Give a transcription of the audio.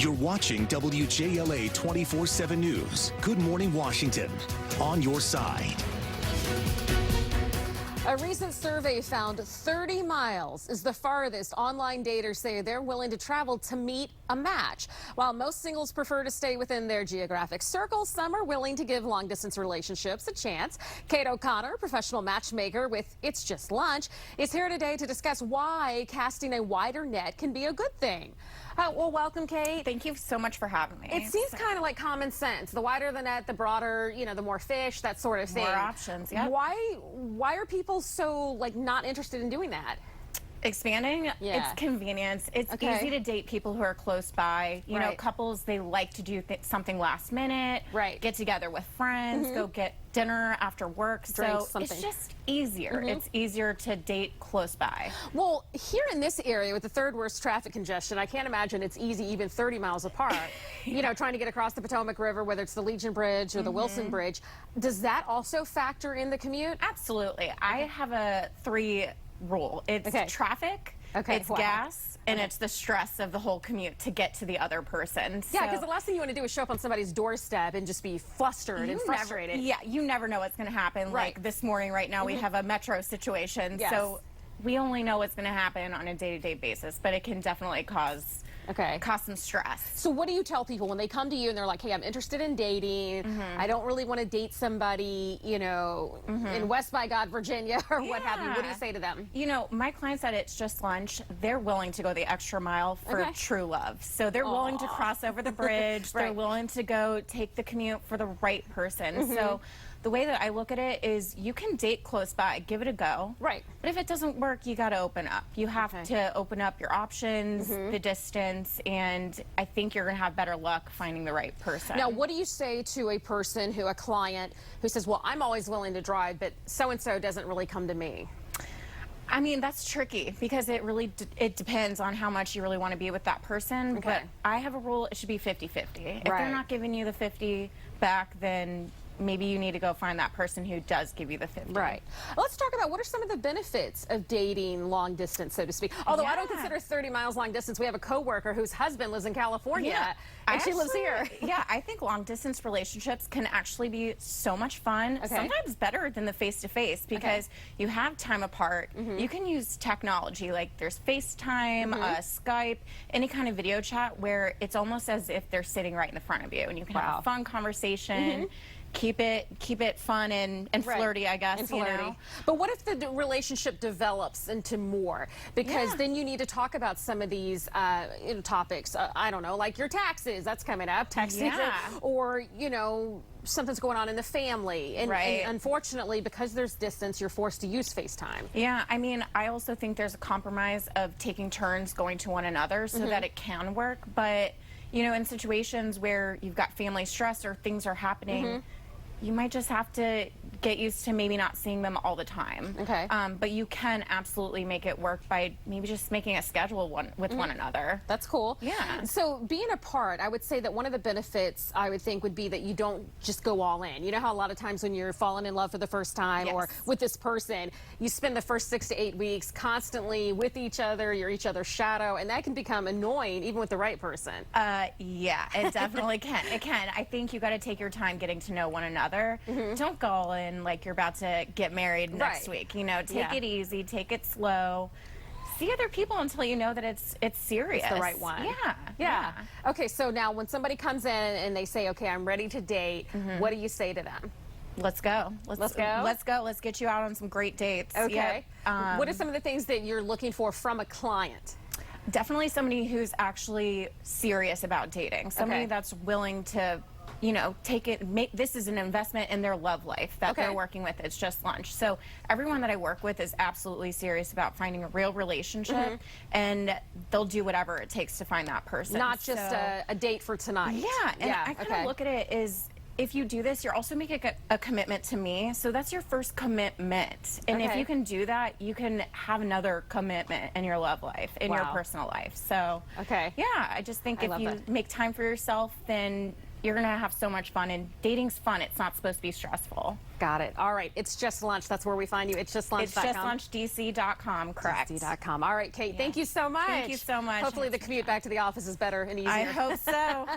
You're watching WJLA 24/7 News. Good Morning Washington. On your side. A recent survey found 30 miles is the farthest online daters say they're willing to travel to meet a match. While most singles prefer to stay within their geographic circle, some are willing to give long-distance relationships a chance. Kate O'Connor, professional matchmaker with It's Just Lunch, is here today to discuss why casting a wider net can be a good thing. Well, welcome, Kate. Thank you so much for having me. It seems kind of like common sense. The wider the net, the broader, the more fish, that sort of thing. More options, yeah. Why are people so, not interested in doing that? Expanding, Yeah. It's convenience. It's easy to date people who are close by. You know, couples, they like to do something last minute, get together with friends, go get dinner after work. Drink so something. It's just easier. It's easier to date close by. Well, here in this area with the third worst traffic congestion, I can't imagine it's easy even 30 miles apart. Trying to get across the Potomac River, whether it's the Legion Bridge or the Wilson Bridge. Does that also factor in the commute? Absolutely. I have a 3 rule. It's traffic, it's gas, and it's the stress of the whole commute to get to the other person. Yeah, because the last thing you want to do is show up on somebody's doorstep and just be flustered and frustrated. You never know what's going to happen. Like this morning, right now, we have a metro situation. Yes. So we only know what's going to happen on a day-to-day basis, but it can definitely cause some stress. So what do you tell people when they come to you and they're like, hey, I'm interested in dating. I don't really want to date somebody, in West by God, Virginia or what have you. What do you say to them? My clients at It's Just Lunch, they're willing to go the extra mile for true love. So they're willing to cross over the bridge. They're willing to go take the commute for the right person. So the way that I look at it is you can date close by, give it a go. Right. But if it doesn't work, you got to open up. You have to open up your options, the distance, and I think you're going to have better luck finding the right person. Now, what do you say to a client who says, well, I'm always willing to drive, but so-and-so doesn't really come to me? I mean, that's tricky because it really it depends on how much you really want to be with that person. But I have a rule, it should be 50-50. If they're not giving you the 50 back, then maybe you need to go find that person who does give you the 50. Right. Let's talk about what are some of the benefits of dating long distance, so to speak. Although I don't consider 30 miles long distance. We have a coworker whose husband lives in California and she lives here. Yeah, I think long distance relationships can actually be so much fun. Sometimes better than the face-to-face because you have time apart. You can use technology like there's FaceTime, Skype, any kind of video chat where it's almost as if they're sitting right in the front of you and you can have a fun conversation. Keep it fun and flirty, I guess. But what if the relationship develops into more? Because then you need to talk about some of these topics. I don't know, like your taxes. That's coming up. Tax season. Or something's going on in the family. And unfortunately, because there's distance, you're forced to use FaceTime. Yeah, I mean, I also think there's a compromise of taking turns going to one another so that it can work. But in situations where you've got family stress or things are happening, you might just have to get used to maybe not seeing them all the time. But you can absolutely make it work by maybe just making a schedule with one another. That's cool. Yeah. So being apart, I would say that one of the benefits I would think would be that you don't just go all in. You know how a lot of times when you're falling in love for the first time or with this person, you spend the first 6 to 8 weeks constantly with each other, you're each other's shadow, and that can become annoying even with the right person. Yeah, it definitely can. It can. I think you got to take your time getting to know one another. Don't go all in like you're about to get married next week. Take it easy, take it slow. See other people until you know that it's serious. It's the right one. Yeah. Okay, so now when somebody comes in and they say, okay, I'm ready to date, what do you say to them? Let's go. Let's go. Let's go. Let's get you out on some great dates. Okay. What are some of the things that you're looking for from a client? Definitely somebody who's actually serious about dating. Somebody that's willing to take it, this is an investment in their love life that they're working with. It's Just Lunch. So everyone that I work with is absolutely serious about finding a real relationship, and they'll do whatever it takes to find that person. Not just a date for tonight. Yeah, and I kind of look at it as if you do this, you're also making a commitment to me. So that's your first commitment. And if you can do that, you can have another commitment in your love life, in your personal life. So, yeah, I just think if you make time for yourself, then you're going to have so much fun. And dating's fun. It's not supposed to be stressful. Got it. All right. It's Just Lunch. That's where we find you. It's justlunch.com. It's justllunchdc.com, correct. dc.com. All right, Kate. Thank you so much. Thank you so much. Hopefully the commute back to the office is better and easier. I hope so.